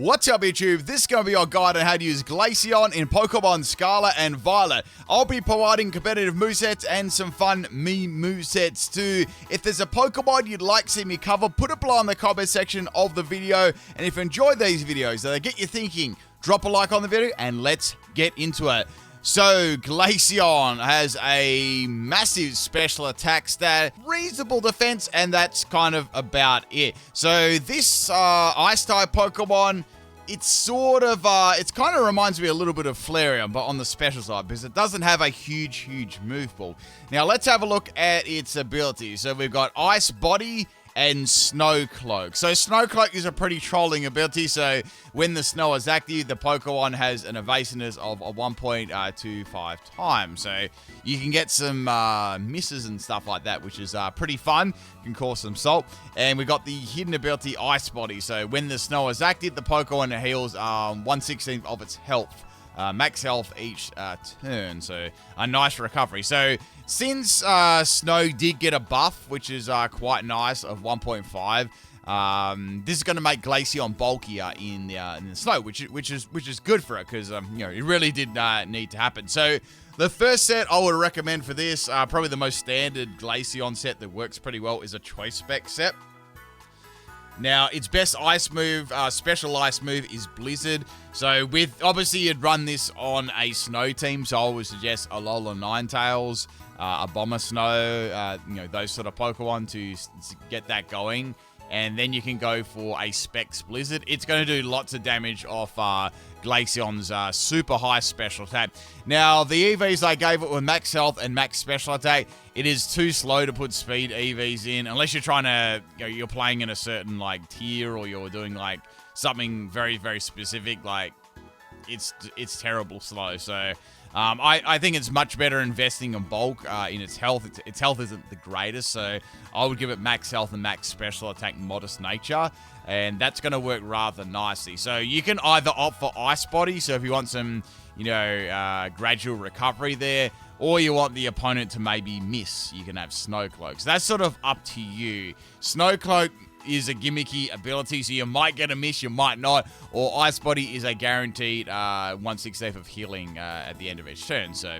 What's up, YouTube? This is going to be our guide on how to use Glaceon in Pokemon Scarlet and Violet. I'll be providing competitive movesets and some fun meme movesets too. If there's a Pokemon you'd like to see me cover, put it below in the comment section of the video. And if you enjoy these videos, they get you thinking, drop a like on the video and let's get into it. So, Glaceon has a massive special attack stat, reasonable defense, and that's kind of about it. So, this Ice-type Pokemon, it kind of reminds me a little bit of Flareon, but on the special side, because it doesn't have a huge move pool. Now, let's have a look at its abilities. So, we've got Ice Body and Snow Cloak. So Snow Cloak is a pretty trolling ability, so when the snow is active, the Pokemon has an evasiveness of 1.25 times. So you can get some misses and stuff like that, which is pretty fun. You can cause some salt. And we got the hidden ability Ice Body. So when the snow is active, the Pokemon heals 1/16 of its health. Max health each turn, so a nice recovery. So since Snow did get a buff, which is quite nice, of 1.5, this is going to make Glaceon bulkier in the Snow, which is good for it, because you know, it really did need to happen. So the first set I would recommend for this, probably the most standard Glaceon set that works pretty well, is a Choice Spec set. Now, its best ice move, special ice move, is Blizzard. So, obviously, you'd run this on a snow team. So, I would suggest Alola Ninetales, a Bomber Snow, you know, those sort of Pokemon to get that going. And then you can go for a Specs Blizzard. It's going to do lots of damage off Glaceon's super high special attack. Now, the EVs I gave it with max health and max special attack, it is too slow to put speed EVs in, unless you're trying to, you know, you're playing in a certain, like, tier, or you're doing, like, something very specific. Like, it's terrible slow. So, I think it's much better investing in bulk in its health. Its health isn't the greatest, so I would give it max health and max special attack, modest nature, and that's going to work rather nicely. So you can either opt for Ice Body, so if you want some, you know, gradual recovery there, or you want the opponent to maybe miss, you can have Snow Cloak. So that's sort of up to you. Snow Cloak is a gimmicky ability, so you might get a miss, you might not, or Ice Body is a guaranteed 1/16 of healing at the end of each turn, so,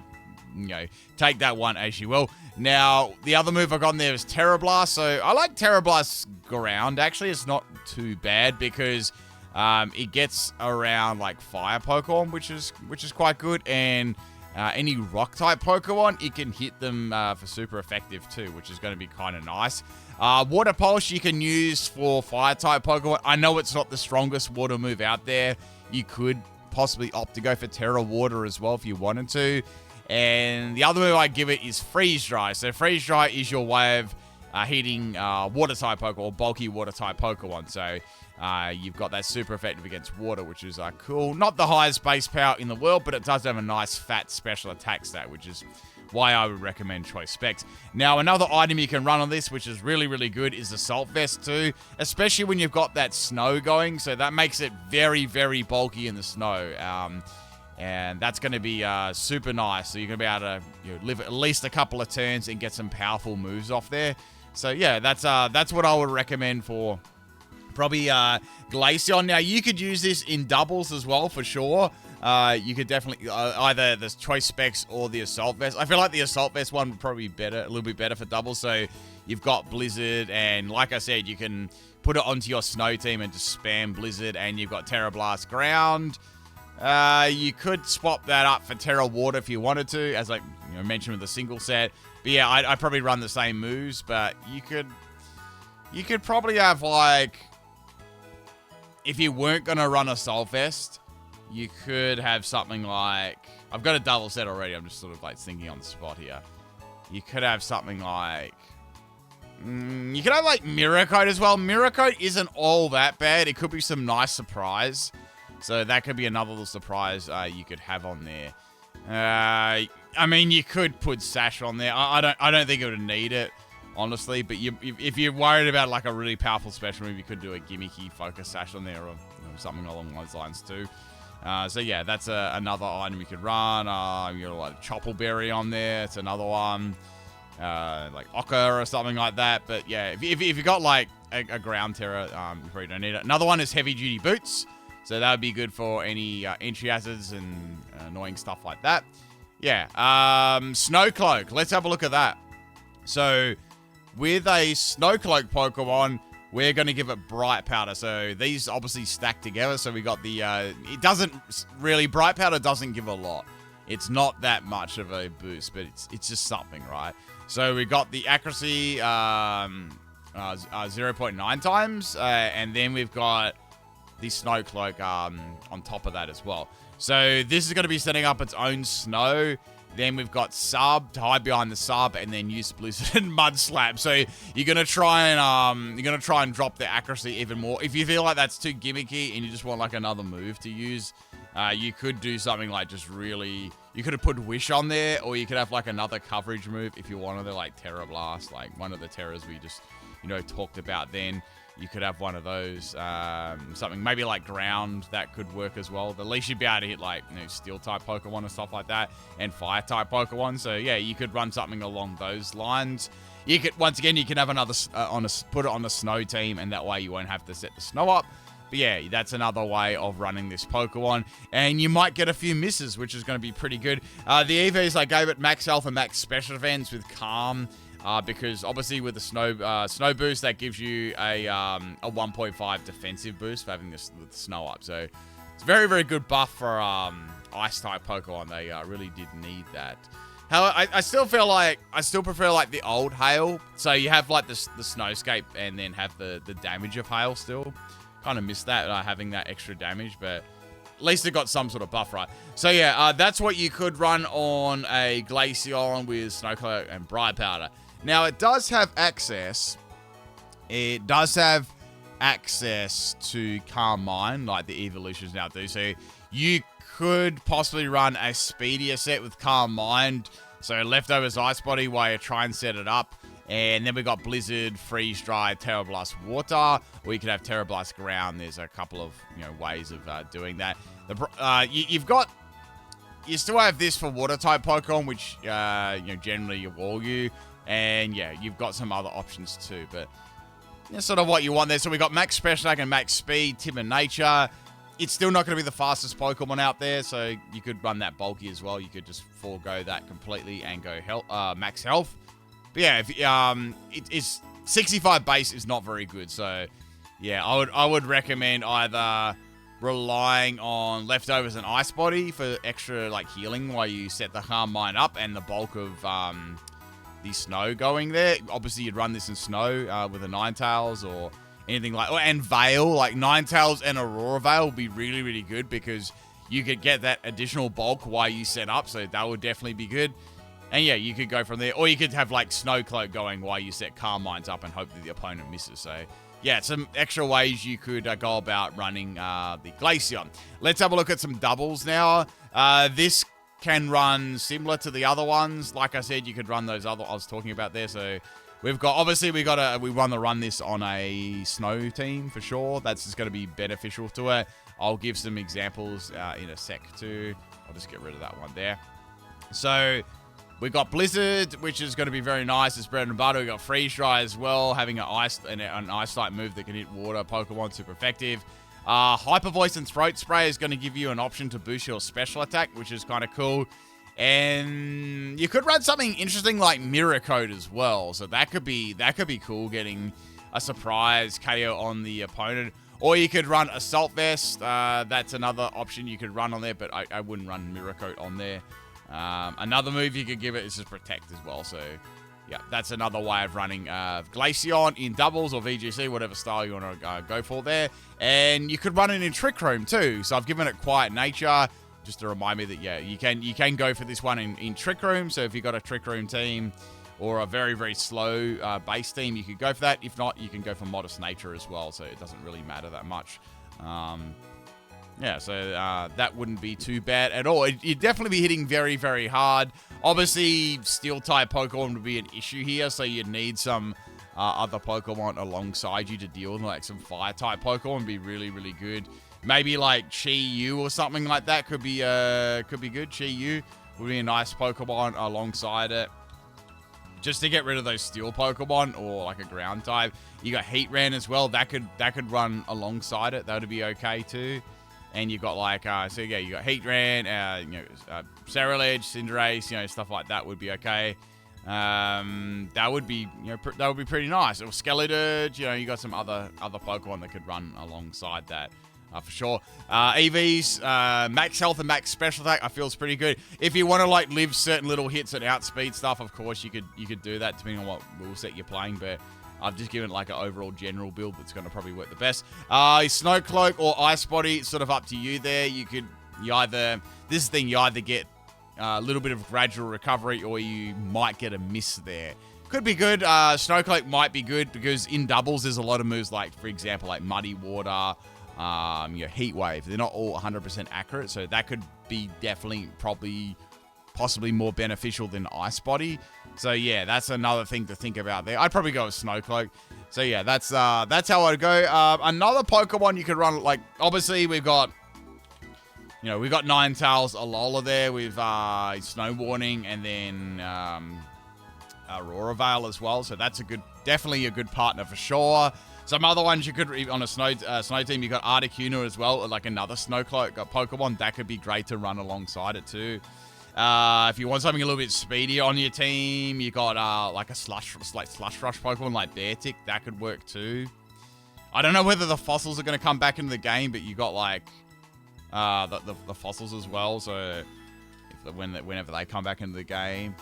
you know, take that one as you will. Now, the other move I got in there is Terra Blast, so I like Terra Blast's ground, actually. It's not too bad, because it gets around, like, fire Pokemon, which is quite good, and any rock-type Pokemon, it can hit them for super effective too, which is going to be kind of nice. Water Pulse you can use for fire-type Pokemon. I know it's not the strongest water move out there. You could possibly opt to go for Terra Water as well if you wanted to. And the other move I give it is Freeze Dry. So Freeze Dry is your way of hitting water-type Pokemon, or bulky water-type Pokemon. So you've got that super effective against water, which is cool. Not the highest base power in the world, but it does have a nice fat special attack stat, which is why I would recommend Choice Specs. Now, another item you can run on this, which is really good, is the Salt Vest too, especially when you've got that snow going. So that makes it very bulky in the snow. And that's going to be super nice. So you're going to be able to, you know, live at least a couple of turns and get some powerful moves off there. So yeah, that's what I would recommend for probably Glaceon. Now, you could use this in doubles as well, for sure. You could definitely either the Choice Specs or the Assault Vest. I feel like the Assault Vest one would probably be better, a little bit better for doubles. So you've got Blizzard, and like I said, you can put it onto your snow team and just spam Blizzard, and you've got Terra Blast Ground. You could swap that up for Terra Water if you wanted to, as I mentioned with the single set. But yeah, I'd probably run the same moves, but you could probably have, like, if you weren't going to run a Assault Vest, you could have something like, I've got a double set already, I'm just sort of like thinking on the spot here. You could have something like, you could have like Mirror Coat as well. Mirror Coat isn't all that bad. It could be some nice surprise. So that could be another little surprise you could have on there. I mean, you could put Sash on there. I don't think it would need it, honestly. But if you're worried about like a really powerful special move, you could do a gimmicky Focus Sash on there, or something along those lines too. So yeah, that's another item you could run. You got like Choppleberry on there. It's another one. Like Ochre or something like that. But yeah, if you got like a Ground Terror, you probably don't need it. Another one is Heavy Duty Boots. So that would be good for any entry hazards and annoying stuff like that. Yeah, Snow Cloak. Let's have a look at that. So with a Snow Cloak Pokemon, we're going to give it Bright Powder. So these obviously stack together. So we got the, it doesn't really, Bright Powder doesn't give a lot. It's not that much of a boost, but it's just something, right? So we got the accuracy 0.9 times, and then we've got the Snow Cloak on top of that as well. So this is going to be setting up its own snow. Then we've got Sub to hide behind the Sub, and then use Blizzard and Mud Slap. So you're gonna try and drop the accuracy even more. If you feel like that's too gimmicky and you just want like another move to use, you could do something like just really. You could have put Wish on there, or you could have like another coverage move if you wanted to, like Terra Blast, like one of the Terras we just talked about. Then you could have one of those, something maybe like Ground that could work as well. At least you'd be able to hit like Steel type Pokemon and stuff like that, and Fire type Pokemon. So yeah, you could run something along those lines. You could once again you can have another put it on the Snow team, and that way you won't have to set the snow up. But yeah, that's another way of running this Pokemon, and you might get a few misses, which is going to be pretty good. The EVs, I gave it Max Health and Max Special Defense with Calm. Because obviously with the snow boost, that gives you a 1.5 defensive boost for having this with snow up. So it's a very, very good buff for ice type Pokemon. They really did need that. However, I still feel like I still prefer like the old Hail. So you have like the Snowscape and then have the damage of Hail still. Kind of miss that having that extra damage, but at least it got some sort of buff, right? So yeah, that's what you could run on a Glaceon with Snow Cloak and Bright Powder. Now, it does have access. It does have access to Calm Mind, like the evolutions now do. So you could possibly run a speedier set with Calm Mind. So Leftovers Ice Body while you try and set it up. And then we got Blizzard, Freeze Dry, Terra Blast Water, or you could have Terra Blast Ground. There's a couple of ways of doing that. You still have this for Water type Pokemon, which generally all you. And yeah, you've got some other options too, but that's sort of what you want there. So we got Max Special Attack and Max Speed, Timid Nature. It's still not going to be the fastest Pokemon out there, so you could run that bulky as well. You could just forego that completely and go Max Health. But yeah, it's 65 base is not very good. So yeah, I would recommend either relying on Leftovers and Ice Body for extra like healing while you set the Calm Mind up, and the bulk of the snow going there. Obviously, you'd run this in snow with a Ninetales or anything like, and Veil, like Ninetales and Aurora Veil would be really, really good because you could get that additional bulk while you set up. So that would definitely be good. And yeah, you could go from there, or you could have like Snow Cloak going while you set Calm Minds up and hope that the opponent misses. So yeah, some extra ways you could go about running the Glaceon. Let's have a look at some doubles now. This can run similar to the other ones. Like I said, you could run those other I was talking about there. So we've got, obviously we want to run this on a snow team for sure. That's just going to be beneficial to it. I'll give some examples in a sec too. I'll just get rid of that one there. So we've got Blizzard, which is going to be very nice. It's bread and butter. We've got Freeze Dry as well, having an ice type move that can hit water Pokemon, super effective. Hyper Voice and Throat Spray is going to give you an option to boost your special attack, which is kind of cool. And you could run something interesting like Mirror Coat as well. So that could be cool, getting a surprise KO on the opponent. Or you could run Assault Vest. That's another option you could run on there, but I wouldn't run Mirror Coat on there. Another move you could give it is just Protect as well. So yeah, that's another way of running Glaceon in doubles or VGC, whatever style you want to go for there. And you could run it in Trick Room too. So I've given it Quiet Nature just to remind me that, yeah, you can go for this one in Trick Room. So if you've got a Trick Room team or a very, very slow base team, you could go for that. If not, you can go for Modest Nature as well. So it doesn't really matter that much. Yeah, so that wouldn't be too bad at all. You'd definitely be hitting very, very hard. Obviously, Steel-type Pokemon would be an issue here, so you'd need some other Pokemon alongside you to deal with, like some Fire-type Pokemon would be really, really good. Maybe like Chi-Yu or something like that could be good. Chi-Yu would be a nice Pokemon alongside it, just to get rid of those Steel Pokemon or like a Ground type. You got Heatran as well. That could run alongside it. That would be okay too. And you've got like, so yeah, you got Heatran, Cerulege, Cinderace, stuff like that would be okay. That would be, that would be pretty nice. Or Skeleturge, you got some other Pokemon that could run alongside that. For sure. EVs, max health and max special attack, I feel is pretty good. If you want to like live certain little hits and outspeed stuff, of course you could do that depending on what moveset you're playing. But I've just given it like an overall general build that's going to probably work the best. Snow Cloak or Ice Body, sort of up to you there. You either get a little bit of gradual recovery, or you might get a miss there. Could be good. Snow Cloak might be good because in doubles there's a lot of moves like, for example, like Muddy Water. Heat Wave. They're not all 100% accurate, so that could be definitely, possibly more beneficial than Ice Body. So yeah, that's another thing to think about there. I'd probably go with Snow Cloak. So yeah, that's how I'd go. Another Pokemon you could run, like obviously we've got Ninetales, Alola there with Snow Warning, and then Aurora Veil as well. So that's definitely a good partner for sure. Some other ones you could, on a snow team, you got Articuno as well, like another Snow Cloak Pokemon. That could be great to run alongside it too. If you want something a little bit speedier on your team, you got like a Slush Rush Pokemon like Beartic. That could work too. I don't know whether the fossils are going to come back into the game, but you got like the fossils as well. So whenever they come back into the game.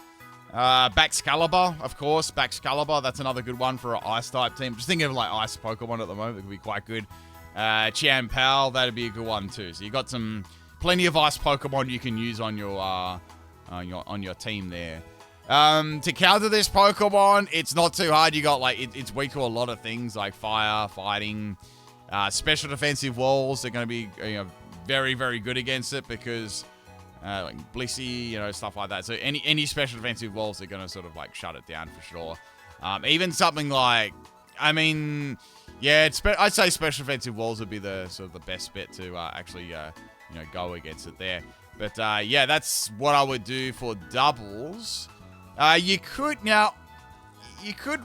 Baxcalibur, of course. Baxcalibur, that's another good one for an Ice-type team. Just thinking of like Ice Pokemon at the moment. It could be quite good. Chian-Pao, that'd be a good one too. So you got plenty of Ice Pokemon you can use on your team there. To counter this Pokemon, it's not too hard. You got like it's weak to a lot of things like fire, fighting, special defensive walls. They're going to be very, very good against it because like Blissey, stuff like that. So any special defensive walls, they're going to sort of like shut it down for sure. Even something like, I'd say special defensive walls would be the sort of the best bet to actually go against it there. But that's what I would do for doubles. You could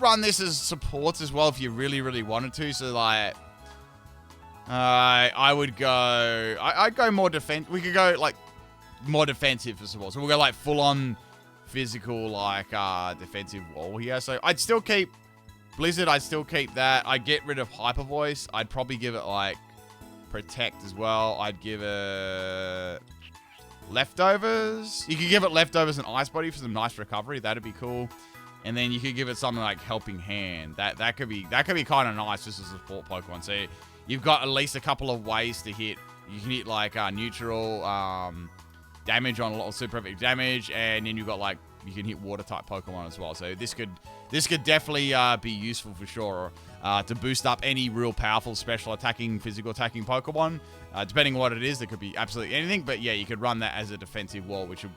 run this as supports as well if you really, really wanted to. So like, I'd go more defense. We could go like more defensive for support. So we'll go like full on physical like defensive wall here. So I'd still keep Blizzard. I'd still keep that. I'd get rid of Hyper Voice. I'd probably give it like Protect as well. I'd give it Leftovers. You could give it Leftovers and Ice Body for some nice recovery. That'd be cool. And then you could give it something like Helping Hand. That could be kind of nice just as a support Pokemon. So you've got at least a couple of ways to hit. You can hit like neutral damage on a lot of super effective damage, and then you've got like you can hit water type Pokemon as well. So this could definitely be useful for sure to boost up any real powerful special attacking, physical attacking Pokemon. Depending on what it is, it could be absolutely anything. But yeah, you could run that as a defensive wall, which would,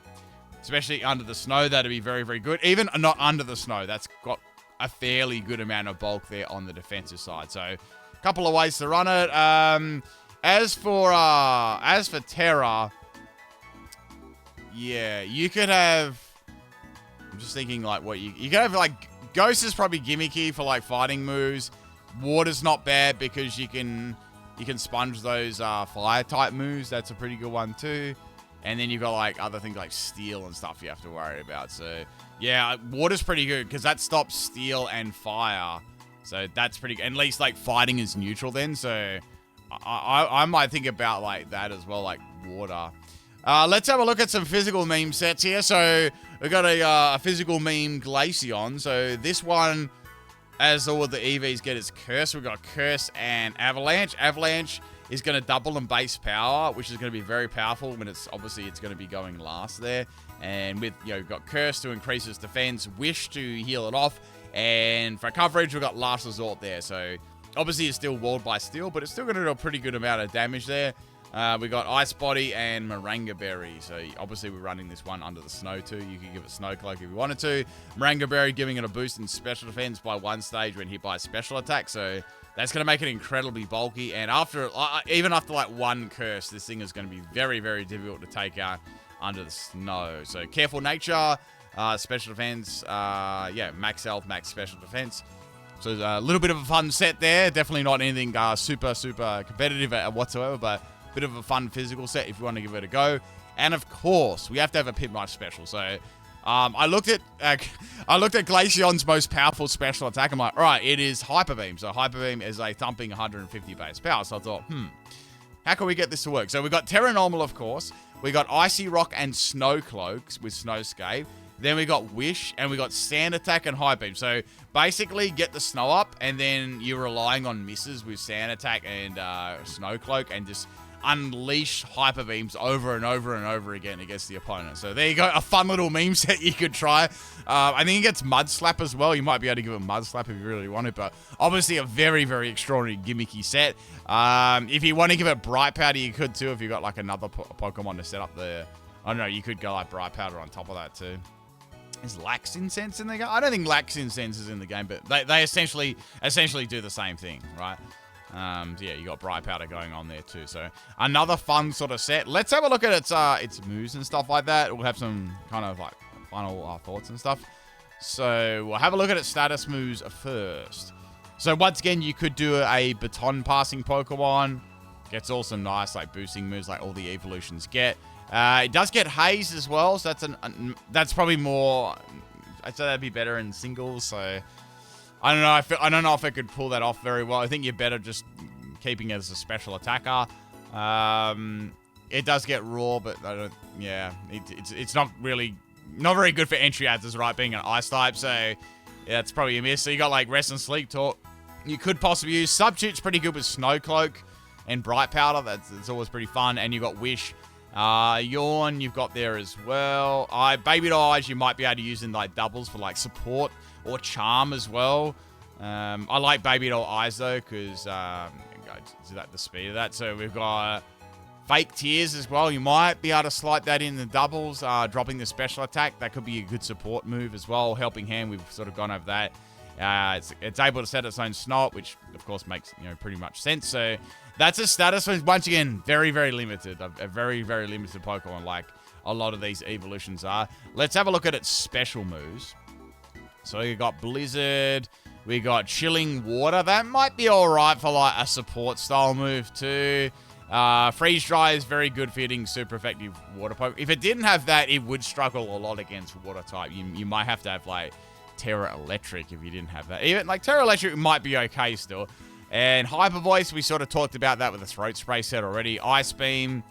especially under the snow, that'd be very, very good. Even not under the snow, that's got a fairly good amount of bulk there on the defensive side. So a couple of ways to run it. As for Terra, yeah, you could have. I'm just thinking like what you could have like Ghost is probably gimmicky for like fighting moves. Water's not bad because you can sponge those fire type moves. That's a pretty good one too. And then you've got like other things like steel and stuff you have to worry about. So yeah, water's pretty good because that stops steel and fire. So that's pretty good. At least like fighting is neutral then. So I might think about like that as well, like water. Let's have a look at some physical meme sets here. So we've got a physical meme Glaceon. So this one, as all of the EVs get its Curse, we've got Curse and Avalanche. Avalanche is going to double in base power, which is going to be very powerful when it's going to be going last there. And with, we've got Curse to increase its defense, Wish to heal it off, and for coverage, we've got Last Resort there. So obviously it's still walled by steel, but it's still going to do a pretty good amount of damage there. We got Ice Body and Moringa Berry. So obviously we're running this one under the snow too. You could give it Snow Cloak if you wanted to. Moringa Berry giving it a boost in special defense by 1 stage when hit by a special attack. So that's going to make it incredibly bulky. And even after like 1 curse, this thing is going to be very, very difficult to take out under the snow. So Careful Nature, special defense, max health, max special defense. So a little bit of a fun set there. Definitely not anything super, super competitive whatsoever, but bit of a fun physical set if you want to give it a go. And of course, we have to have a PIMPNITE special. So I looked at Glaceon's most powerful special attack. I'm like, all right, it is Hyper Beam. So Hyper Beam is a thumping 150 base power. So I thought, how can we get this to work? So we got Terra Normal, of course. We got Icy Rock and Snow Cloaks with Snowscape. Then we got Wish, and we got Sand Attack and High Beam. So basically, get the snow up, and then you're relying on misses with Sand Attack and Snow Cloak, and just unleash Hyper Beams over and over and over again against the opponent. So there you go, a fun little meme set you could try. I think it gets Mud Slap as well. You might be able to give it Mud Slap if you really want it, but obviously a very, very extraordinary gimmicky set. If you want to give it Bright Powder, you could too, if you got like another Pokemon to set up the... I don't know, you could go like Bright Powder on top of that too. Is Lax Incense in the game? I don't think Lax Incense is in the game, but they essentially do the same thing, right? Yeah, you got Bright Powder going on there too. So another fun sort of set. Let's have a look at its moves and stuff like that. We'll have some kind of like final thoughts and stuff. So we'll have a look at its status moves first. So once again, you could do a baton passing Pokemon. Gets all some nice like boosting moves like all the evolutions get. It does get Haze as well, so that's probably more. I'd say that'd be better in singles. So I don't know. I don't know if I could pull that off very well. I think you're better just keeping it as a special attacker. It does get Raw, but I don't. Yeah, it's not very good for entry adds, right? Being an Ice type, so yeah, it's probably a miss. So you got like Rest and Sleep Talk. You could possibly use Substitute's pretty good with Snow Cloak and Bright Powder. That's always pretty fun. And you got Wish. Yawn, you've got there as well. Baby Doll Eyes, you might be able to use in like doubles for like support or charm as well. I like Baby Doll Eyes though, because the speed of that. So we've got Fake Tears as well. You might be able to slide that in the doubles, dropping the special attack. That could be a good support move as well. Helping Hand, we've sort of gone over that. It's able to set its own snow, which of course makes pretty much sense. So that's a status. Once again, very, very limited. A very, very limited Pokemon, like a lot of these evolutions are. Let's have a look at its special moves. So you got Blizzard. We got Chilling Water. That might be all right for like a support style move too. Freeze Dry is very good for hitting super effective water Pokemon. If it didn't have that, it would struggle a lot against water type. You might have to have like Terra Electric if you didn't have that. Even like Terra Electric might be okay still. And Hyper Voice, we sort of talked about that with the Throat Spray set already. Ice Beam.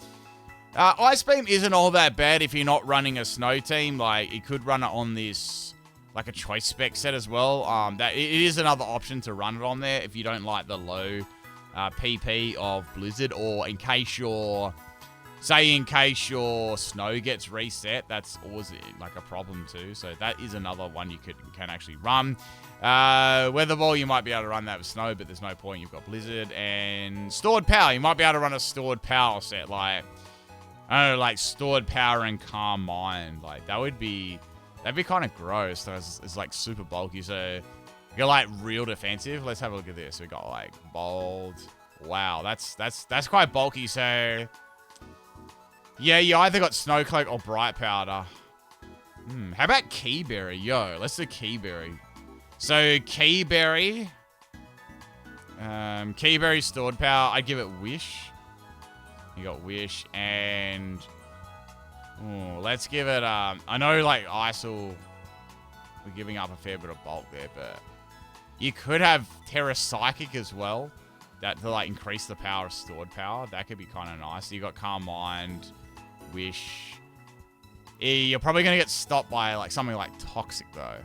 Ice Beam isn't all that bad if you're not running a snow team. Like, you could run it on this, like a choice spec set as well. It is another option to run it on there if you don't like the low PP of Blizzard, or in case your snow gets reset, that's always like a problem too. So that is another one you can actually run. Weather Ball, you might be able to run that with snow, but there's no point. You've got Blizzard. And Stored Power, you might be able to run a Stored Power set, like I don't know, like Stored Power and Calm Mind. Like that'd be kind of gross. So it's like super bulky. So you're like real defensive. Let's have a look at this. We got like Bold. Wow, that's quite bulky. So yeah, you either got Snow Cloak or Bright Powder. How about Keyberry? Yo, let's do Keyberry. So Keyberry. Keyberry Stored Power. I'd give it Wish. You got Wish, and let's give it. I know like We're giving up a fair bit of bulk there, but you could have Terra Psychic as well. That to like increase the power of Stored Power. That could be kind of nice. You got Calm Mind, Wish. You're probably gonna get stopped by like something like Toxic though.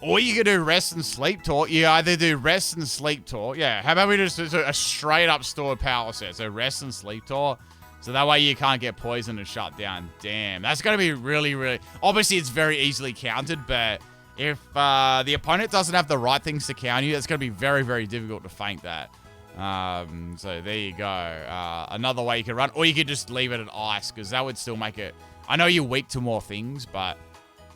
Or you could do Rest and Sleep Talk. You either do Rest and Sleep Talk. Yeah, how about we just do a straight up Stored Power set? So Rest and Sleep Talk. So that way you can't get poisoned and shut down. Damn, that's going to be really, really... Obviously, it's very easily countered, but if the opponent doesn't have the right things to counter you, it's going to be very, very difficult to feint that. So there you go. Another way you could run. Or you could just leave it at Ice, because that would still make it... I know you're weak to more things, but...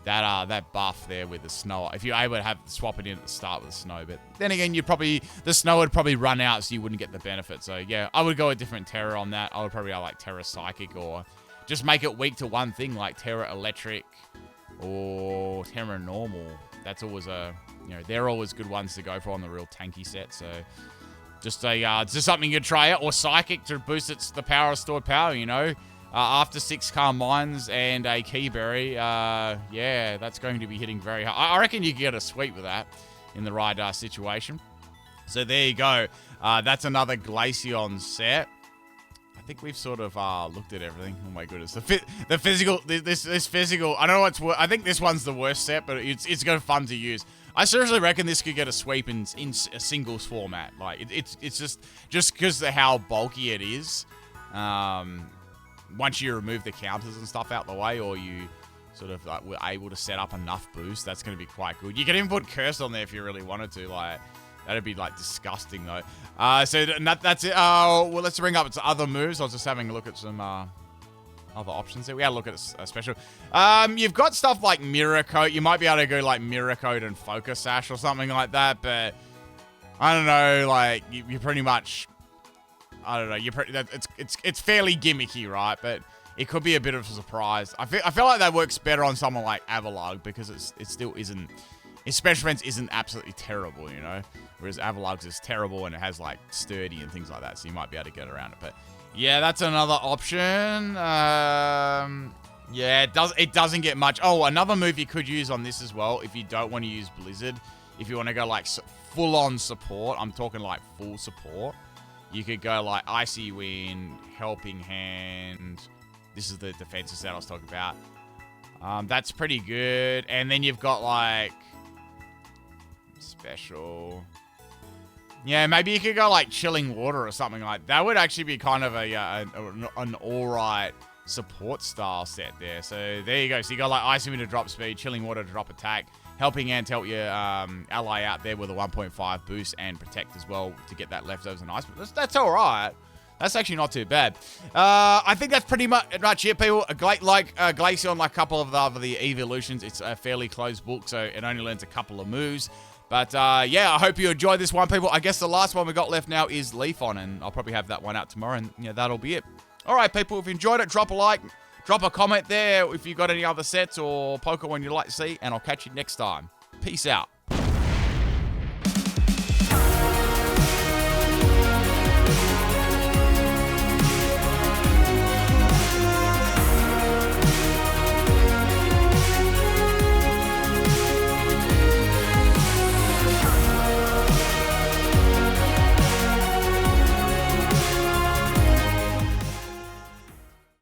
That buff there with the snow, if you're able to swap it in at the start with the snow, but then again, the snow would probably run out, so you wouldn't get the benefit. So yeah, I would go a different Terra on that. I would probably go like Terra Psychic, or just make it weak to one thing like Terra Electric or Terra Normal. That's always they're always good ones to go for on the real tanky set. So just something you try out, or Psychic to boost the power of stored power, you know. After 6 Calm Minds and a Keyberry, yeah, that's going to be hitting very hard. I reckon you can get a sweep with that in the right situation. So there you go. That's another Glaceon set. I think we've sort of looked at everything. Oh my goodness, the physical, this physical. I don't know what's. I think this one's the worst set, but it's good fun to use. I seriously reckon this could get a sweep in a singles format. Like it's just because of how bulky it is. Once you remove the counters and stuff out the way, or you sort of like were able to set up enough boost, that's going to be quite good. You can even put Curse on there if you really wanted to. Like that'd be like disgusting though. So that's it. Well, let's bring up its other moves. I was just having a look at some other options there. We had a look at a special. You've got stuff like Mirror Coat. You might be able to go like Mirror Coat and Focus Sash or something like that, but I don't know. Like you pretty much. I don't know. It's fairly gimmicky, right? But it could be a bit of a surprise. I feel like that works better on someone like Avalugg because it still isn't. His special defense isn't absolutely terrible, you know. Whereas Avalugg's is terrible and it has like sturdy and things like that, so you might be able to get around it. But yeah, that's another option. Yeah, it doesn't get much. Oh, another move you could use on this as well if you don't want to use Blizzard. If you want to go like full on support, I'm talking like full support. You could go like Icy Wind, Helping Hand. This is the defensive set I was talking about. That's pretty good. And then you've got like special. Yeah, maybe you could go like Chilling Water or something like that. That would actually be kind of an alright support style set there. So there you go. So you got like Icy Wind to drop speed, Chilling Water to drop attack. Helping Hand to help your ally out there with a 1.5 boost and protect as well to get that leftovers and ice. That's all right. That's actually not too bad. I think that's pretty much it, people. Like Glaceon, like a couple of the evolutions, it's a fairly closed book, so it only learns a couple of moves. But yeah, I hope you enjoyed this one, people. I guess the last one we got left now is Leafon, and I'll probably have that one out tomorrow, and yeah, that'll be it. All right, people, if you enjoyed it, drop a like. Drop a comment there if you got any other sets or Pokemon you'd like to see, and I'll catch you next time. Peace out.